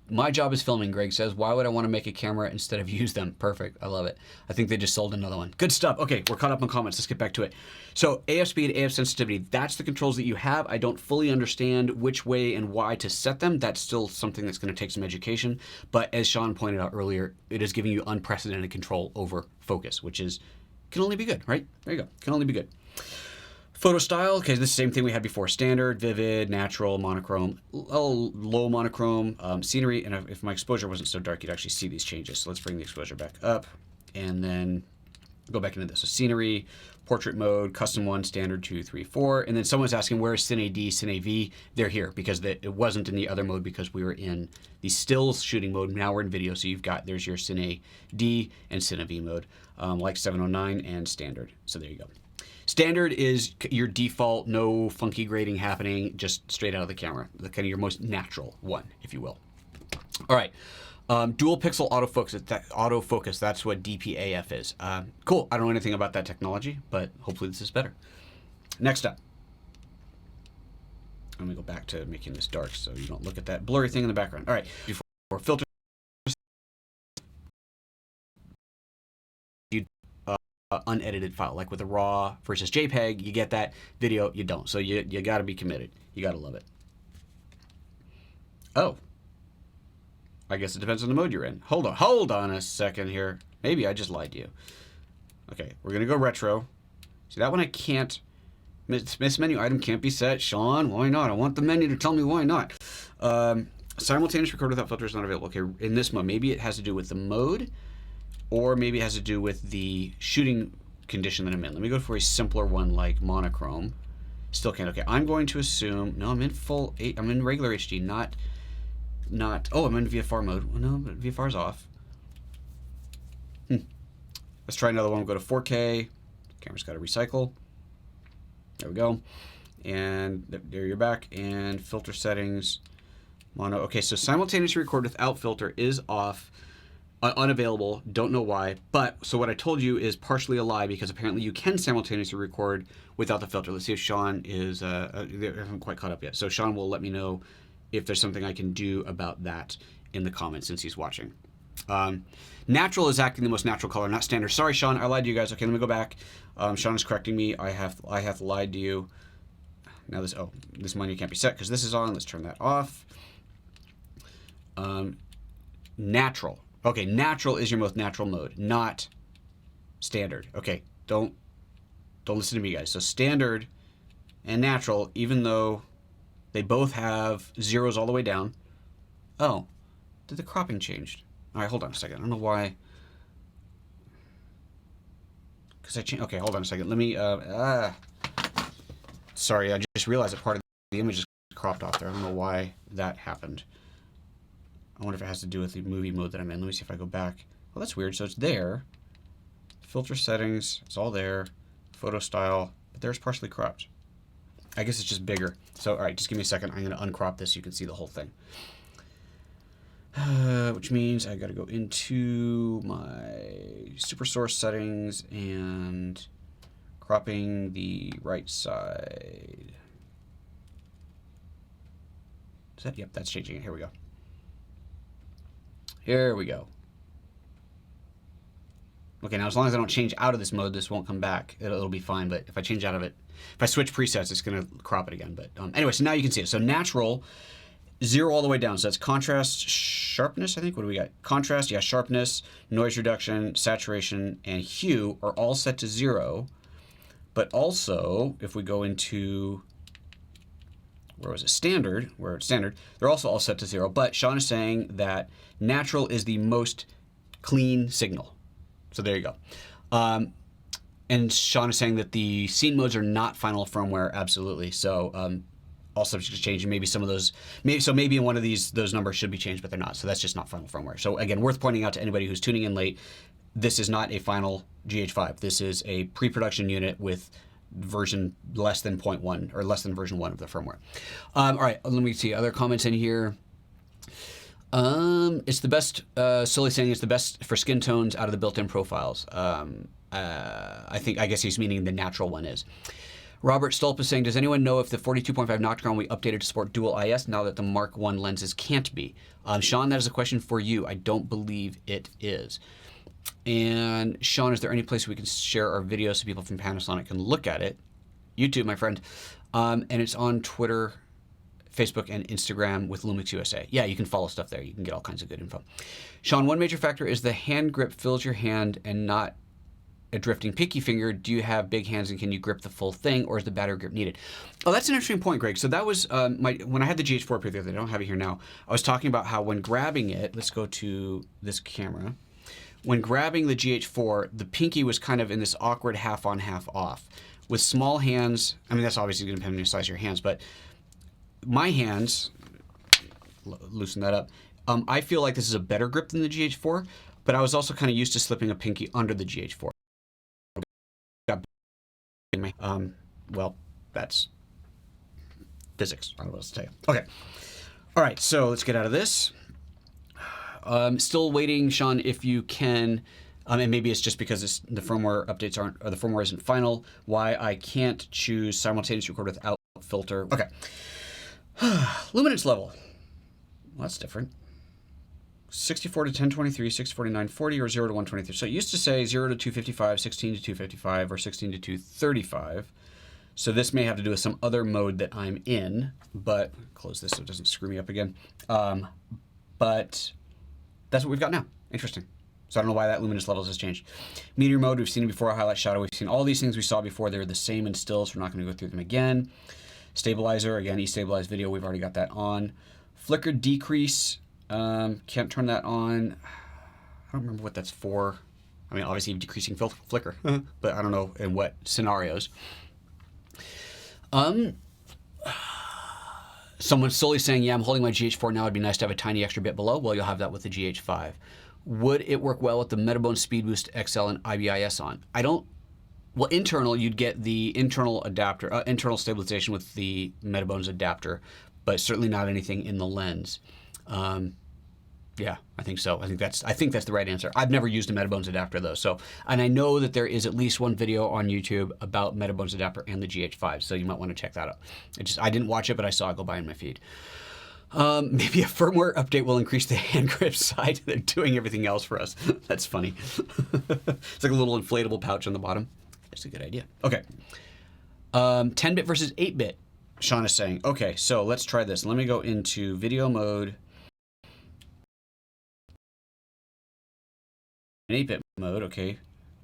My job is filming, Greg says. Why would I want to make a camera instead of use them? Perfect. I love it. I think they just sold another one. Good stuff. Okay, we're caught up on comments. Let's get back to it. So AF speed, AF sensitivity, that's the controls that you have. I don't fully understand which way and why to set them. That's still something that's going to take some education. But as Sean pointed out earlier, it is giving you unprecedented control over focus, which can only be good, right? There you go. Can only be good. Photo style, okay, this is the same thing we had before. Standard, vivid, natural, monochrome, low monochrome, scenery, and if my exposure wasn't so dark, you'd actually see these changes. So let's bring the exposure back up and then go back into this. So scenery, portrait mode, custom 1, standard 2, 3, 4. And then someone's asking, where is Cine D, Cine V? They're here because it wasn't in the other mode because we were in the stills shooting mode. Now we're in video, so there's your Cine D and Cine V mode, like 709 and standard. So there you go. Standard is your default, no funky grading happening, just straight out of the camera. The kind of your most natural one, if you will. All right, dual pixel autofocus. That's what DPAF is. Cool. I don't know anything about that technology, but hopefully this is better. Next up, I'm gonna go back to making this dark so you don't look at that blurry thing in the background. All right, before filter. Unedited file, like with a raw versus JPEG, you get that. Video, you don't. So you got to be committed. You got to love it. Oh, I guess it depends on the mode you're in. Hold on a second here. Maybe I just lied to you. Okay, we're gonna go retro. See that one I can't. Miss menu item can't be set. Sean, why not? I want the menu to tell me why not. Simultaneous record without filter is not available. Okay, in this mode, maybe it has to do with the mode. Or maybe it has to do with the shooting condition that I'm in. Let me go for a simpler one like monochrome. Still can't. Okay, I'm going to assume, no, I'm in I'm in regular HD, not, oh, I'm in VFR mode. Well, no, but VFR's off. Let's try another one. We'll go to 4K. Camera's got to recycle. There we go. And there you're back. And filter settings, mono. Okay, so simultaneous record without filter is off. Unavailable, don't know why, but so what I told you is partially a lie because apparently you can simultaneously record without the filter. Let's see if Sean is, they haven't quite caught up yet. So Sean will let me know if there's something I can do about that in the comments since he's watching. Natural is acting the most natural color, not standard. Sorry, Sean, I lied to you guys. Okay, let me go back. Sean is correcting me. I have lied to you. Now this menu can't be set because this is on. Let's turn that off. Natural. Okay, natural is your most natural mode, not standard. Okay, don't listen to me, guys. So standard and natural, even though they both have zeros all the way down. Oh, did the cropping change? All right, hold on a second. I don't know why. Because I changed. Okay, hold on a second. Let me. Sorry, I just realized that part of the image is cropped off there. I don't know why that happened. I wonder if it has to do with the movie mode that I'm in. Let me see if I go back. Well, that's weird. So it's there. Filter settings, it's all there. Photo style, but there's partially cropped. I guess it's just bigger. So, all right, just give me a second. I'm going to uncrop this so you can see the whole thing. Which means I got to go into my super source settings and cropping the right side. Is that? Yep, that's changing it. Here we go. Here we go. Okay, now as long as I don't change out of this mode, this won't come back. It'll be fine, but if I change out of it, if I switch presets, it's going to crop it again. But anyway, so now you can see it. So natural, 0 all the way down. So that's contrast, sharpness, I think. What do we got? Contrast, yeah, sharpness, noise reduction, saturation, and hue are all set to 0. But also, if we go into, where was it? Standard, where it's standard, they're also all set to 0. But Sean is saying that natural is the most clean signal. So there you go. And Sean is saying that the scene modes are not final firmware, absolutely. So all subject to change, and maybe some of those, maybe in one of those numbers should be changed, but they're not. So that's just not final firmware. So again, worth pointing out to anybody who's tuning in late, this is not a final GH5. This is a pre-production unit with version less than 0.1 or less than version 1 of the firmware. All right, let me see other comments in here. It's the best, Sully saying it's the best for skin tones out of the built-in profiles. I guess he's meaning the natural one is. Robert Stolp is saying, does anyone know if the 42.5 Noctron will be updated to support dual IS now that the Mark I lenses can't be? Sean, that is a question for you. I don't believe it is. And Sean, is there any place we can share our videos so people from Panasonic can look at it? YouTube, my friend. And it's on Twitter, Facebook, and Instagram with Lumix USA. Yeah, you can follow stuff there. You can get all kinds of good info. Sean, one major factor is the hand grip fills your hand and not a drifting pinky finger. Do you have big hands and can you grip the full thing, or is the battery grip needed? Oh, that's an interesting point, Greg. So that was when I had the GH4 up here the other day, I don't have it here now. I was talking about how when grabbing it, let's go to this camera. When grabbing the GH4, the pinky was kind of in this awkward half on, half off. With small hands, I mean, that's obviously going to depend on the size of your hands, but my hands, loosen that up, I feel like this is a better grip than the GH4, but I was also kind of used to slipping a pinky under the GH4. Well, that's physics. I don't know what else to tell you. Okay. All right, so let's get out of this. Still waiting, Sean, if you can, and maybe it's just because the firmware updates aren't, or the firmware isn't final, why I can't choose simultaneous record without filter. Okay. Luminance level. Well, that's different. 64 to 1023, 640, 940, or 0 to 123. So it used to say 0 to 255, 16 to 255, or 16 to 235. So this may have to do with some other mode that I'm in, but close this so it doesn't screw me up again. But that's what we've got now. Interesting. So I don't know why that luminance levels has changed. Meteor mode, we've seen it before. Highlight shadow, we've seen all these things we saw before. They're the same in stills. We're not going to go through them again. Stabilizer, again, E-stabilized video. We've already got that on. Flicker decrease. Can't turn that on. I don't remember what that's for. I mean, obviously decreasing flicker, but I don't know in what scenarios. Someone's solely saying, yeah, I'm holding my GH4 now. It'd be nice to have a tiny extra bit below. Well, you'll have that with the GH5. Would it work well with the Metabone Speed Boost XL and IBIS on? I don't. Well, internal, you'd get the internal adapter, internal stabilization with the Metabones adapter, but certainly not anything in the lens. Yeah, I think so. I think that's the right answer. I've never used a Metabones adapter though, so, and I know that there is at least one video on YouTube about Metabones adapter and the GH5, so you might want to check that out. I didn't watch it, but I saw it go by in my feed. Maybe a firmware update will increase the hand grip size. They're doing everything else for us. That's funny. It's like a little inflatable pouch on the bottom. That's a good idea. Okay. 10-bit versus 8-bit, Sean is saying. Okay, so let's try this. Let me go into video mode. 8-bit mode, okay.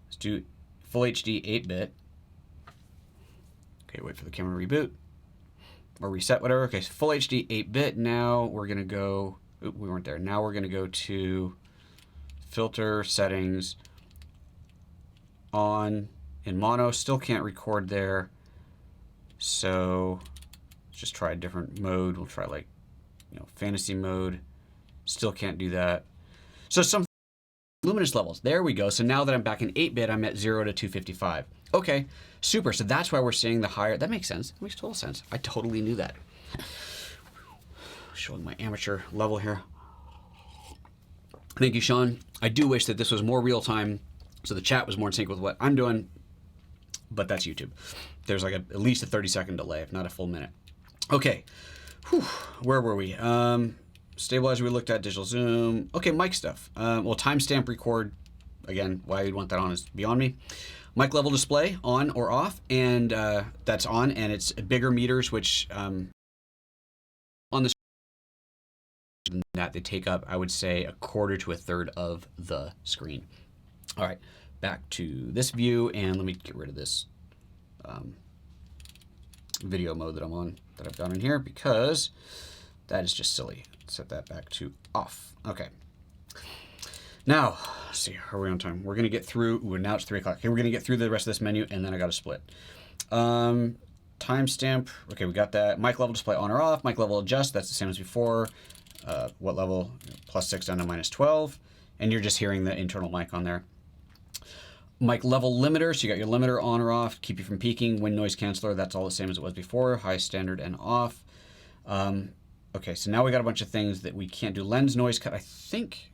Let's do full HD 8-bit. Okay, wait for the camera to reboot. Or reset, whatever. Okay, so full HD 8-bit. Now we're going to go, we weren't there. Now we're going to go to filter settings, on in mono. Still can't record there. So let's just try a different mode. We'll try like, fantasy mode. Still can't do that. So some luminance levels. There we go. So now that I'm back in 8-bit, I'm at 0 to 255. Okay, super. So that's why we're seeing the higher. That makes sense. That makes total sense. I totally knew that. Showing my amateur level here. Thank you, Sean. I do wish that this was more real time, so the chat was more in sync with what I'm doing, but that's YouTube. There's like at least a 30-second delay, if not a full minute. Okay, whew. Where were we? Stabilizer we looked at, digital zoom. Okay, mic stuff. Well, timestamp record, again, why you'd want that on is beyond me. Mic level display, on or off, and that's on, and it's bigger meters, which on the that they take up, I would say, a quarter to a third of the screen. All right, back to this view, and let me get rid of this video mode that I'm on, that I've got in here, because that is just silly. Set that back to off. Okay. Now, let's see, how are we on time? We're going to get through, now it's 3 o'clock. Okay, we're going to get through the rest of this menu, and then I got to split. Timestamp, okay, we got that. Mic level display on or off. Mic level adjust, that's the same as before. What level? +6 down to -12. And you're just hearing the internal mic on there. Mic level limiter, so you got your limiter on or off, keep you from peaking. Wind noise canceller, that's all the same as it was before. High, standard, and off. Okay, so now we got a bunch of things that we can't do. Lens noise cut, I think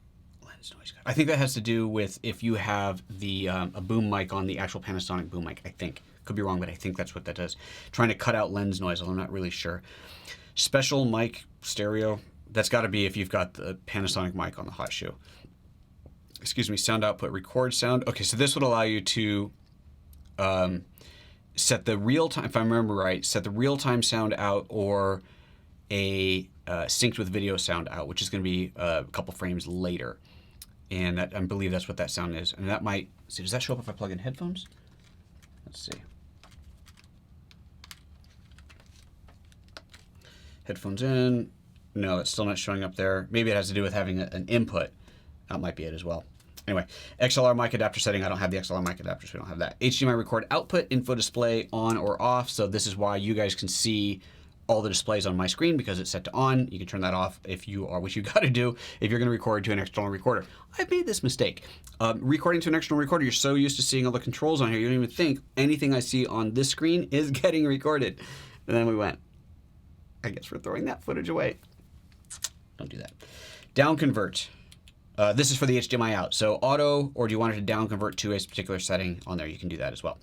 that has to do with if you have the a boom mic on the actual Panasonic boom mic, I think. Could be wrong, but I think that's what that does. Trying to cut out lens noise, although I'm not really sure. Special mic stereo, that's got to be if you've got the Panasonic mic on the hot shoe. Excuse me, sound output, record sound. Okay, so this would allow you to set the real time, if I remember right, set the real time sound out or a synced with video sound out, which is going to be a couple frames later. And that, I believe that's what that sound is. And that might, see, does that show up if I plug in headphones? Let's see. Headphones in. No, it's still not showing up there. Maybe it has to do with having an input. That might be it as well. Anyway, XLR mic adapter setting. I don't have the XLR mic adapter, so we don't have that. HDMI record output, info display on or off. So this is why you guys can see all the displays on my screen because it's set to on. You can turn that off if you are, which you got to do if you're going to record to an external recorder. I've made this mistake. Recording to an external recorder, you're so used to seeing all the controls on here, you don't even think anything I see on this screen is getting recorded. And then we went, I guess we're throwing that footage away. Don't do that. Down convert. This is for the HDMI out. So auto, or do you want it to down convert to a particular setting on there? You can do that as well.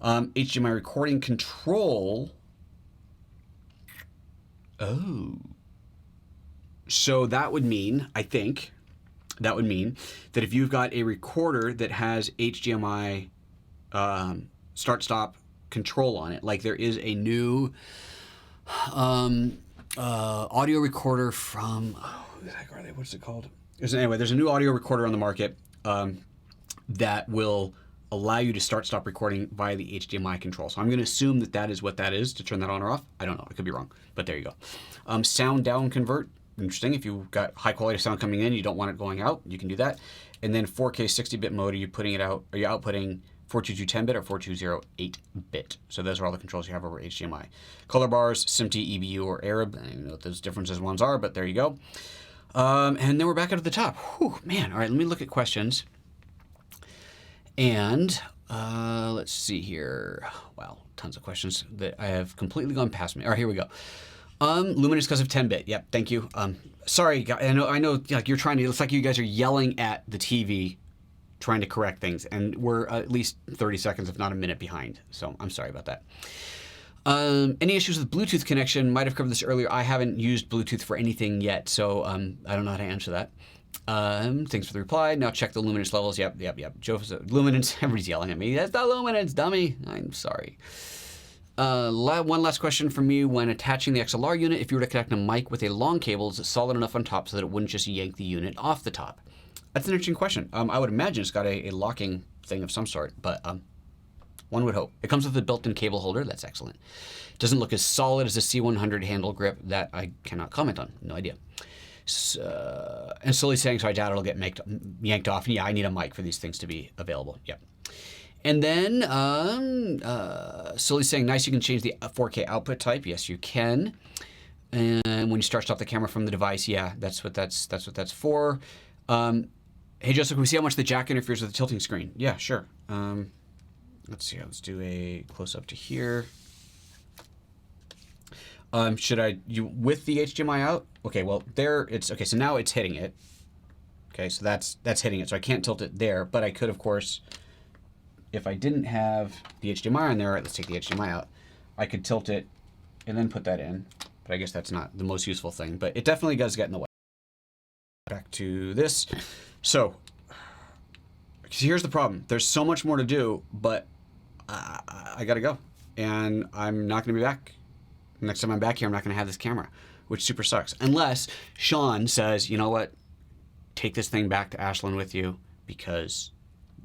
HDMI recording control. Oh. So that would mean, I think, that would mean that if you've got a recorder that has HDMI start-stop control on it, like there is a new audio recorder from, what's it called? Anyway, there's a new audio recorder on the market that will allow you to start-stop recording via the HDMI control. So I'm going to assume that that is what that is, to turn that on or off. I don't know. I could be wrong, but there you go. Sound down convert. Interesting. If you've got high-quality sound coming in, you don't want it going out, you can do that. And then 4K 60-bit mode, are you putting it out? Are you outputting 422 10-bit or 420 8-bit? So those are all the controls you have over HDMI. Color bars, SMPTE, EBU, or Arab. I don't even know what those differences ones are, but there you go. And then we're back out at the top. Whew, man. All right, let me look at questions. And let's see here. Wow, tons of questions that I have completely gone past me. All right, here we go. Luminous because of 10-bit. Yep, thank you. Sorry, I know. Like you're trying to. It's like you guys are yelling at the TV, trying to correct things, and we're at least 30 seconds, if not a minute, behind. So I'm sorry about that. Any issues with Bluetooth connection? Might have covered this earlier. I haven't used Bluetooth for anything yet, so I don't know how to answer that. Thanks for the reply. Now check the luminance levels. Yep. Luminance. Everybody's yelling at me. That's not luminance, dummy. I'm sorry. One last question from me. When attaching the XLR unit, if you were to connect a mic with a long cable, is it solid enough on top so that it wouldn't just yank the unit off the top? That's an interesting question. I would imagine it's got a locking thing of some sort, but one would hope. It comes with a built-in cable holder. That's excellent. Doesn't look as solid as a C100 handle grip. That I cannot comment on. No idea. And slowly saying, so I doubt it'll get yanked off. And yeah, I need a mic for these things to be available. Yep. And then slowly saying, nice, you can change the 4K output type. Yes, you can. And when you start the camera from the device, yeah, that's what that's for. Hey, Joseph, can we see how much the jack interferes with the tilting screen? Yeah, sure. Let's see. Let's do a close-up to here. Should I with the HDMI out? Okay, well there it's okay. So now it's hitting it. Okay, so that's hitting it. So I can't tilt it there, but I could, of course, if I didn't have the HDMI on there. Let's take the HDMI out. I could tilt it and then put that in. But I guess that's not the most useful thing. But it definitely does get in the way. Back to this. So here's the problem. There's so much more to do, but I gotta go, and I'm not gonna be back. Next time I'm back here, I'm not gonna have this camera, which super sucks. Unless Sean says, you know what, take this thing back to Ashland with you because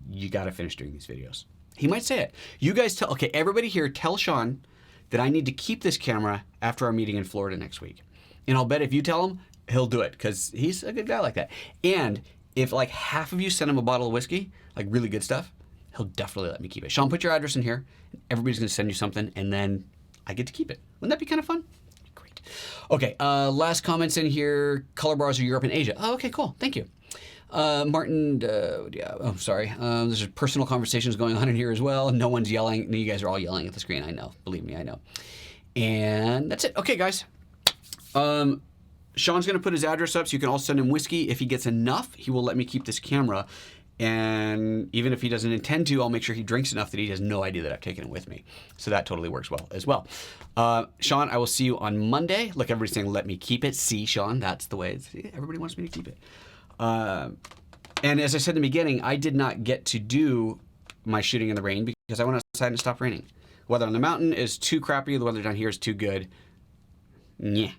you gotta finish doing these videos. He might say it. You guys okay, everybody here, tell Sean that I need to keep this camera after our meeting in Florida next week. And I'll bet if you tell him, he'll do it because he's a good guy like that. And if like half of you send him a bottle of whiskey, like really good stuff, he'll definitely let me keep it. Sean, put your address in here. Everybody's gonna send you something, and then I get to keep it. Wouldn't that be kind of fun? Great. Okay, last comments in here. Color bars are Europe and Asia. Oh, okay, cool. Thank you. Martin, sorry. There's personal conversations going on in here as well. No one's yelling. No, you guys are all yelling at the screen. I know. Believe me, I know. And that's it. Okay, guys. Sean's going to put his address up so you can all send him whiskey. If he gets enough, he will let me keep this camera. And even if he doesn't intend to, I'll make sure he drinks enough that he has no idea that I've taken it with me. So that totally works well as well. Sean, I will see you on Monday. Look, everybody's saying, let me keep it. See, Sean, that's the way. Everybody wants me to keep it. And as I said in the beginning, I did not get to do my shooting in the rain because I went outside and it stopped raining. Weather on the mountain is too crappy. The weather down here is too good. Yeah.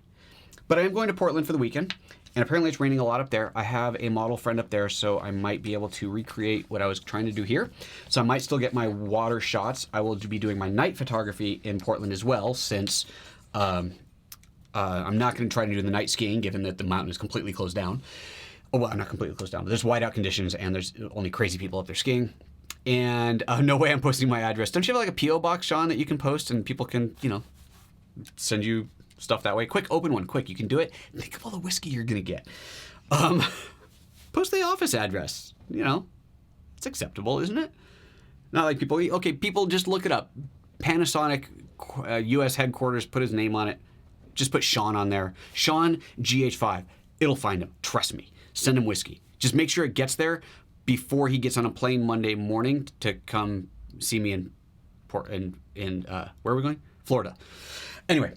But I am going to Portland for the weekend, and apparently it's raining a lot up there. I have a model friend up there, so I might be able to recreate what I was trying to do here. So I might still get my water shots. I will be doing my night photography in Portland as well, since I'm not going to try to do the night skiing, given that the mountain is completely closed down. Oh, well, not completely closed down, but there's whiteout conditions, and there's only crazy people up there skiing. And no way I'm posting my address. Don't you have like a P.O. box, Sean, that you can post, and people can, send you stuff that way? Quick, open one, quick. You can do it. Think of all the whiskey you're gonna get. Post the office address. It's acceptable, isn't it? Not like people. Okay, people just look it up. Panasonic, U.S. headquarters. Put his name on it. Just put Sean on there. Sean GH5. It'll find him. Trust me. Send him whiskey. Just make sure it gets there before he gets on a plane Monday morning to come see me in where are we going? Florida. Anyway.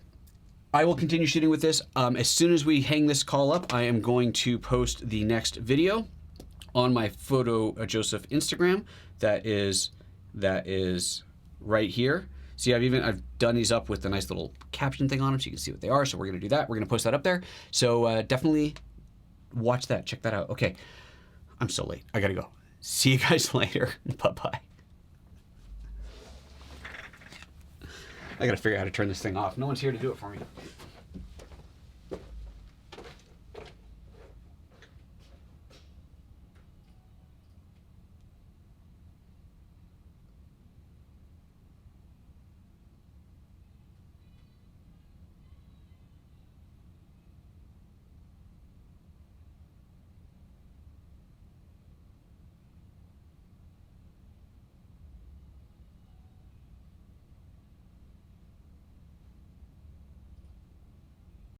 I will continue shooting with this. As soon as we hang this call up, I am going to post the next video on my PhotoJoseph Instagram. That is right here. See, I've done these up with a nice little caption thing on them so you can see what they are. So we're gonna do that. We're gonna post that up there. So definitely watch that. Check that out. Okay, I'm so late. I gotta go. See you guys later. Bye-bye. I gotta figure out how to turn this thing off. No one's here to do it for me.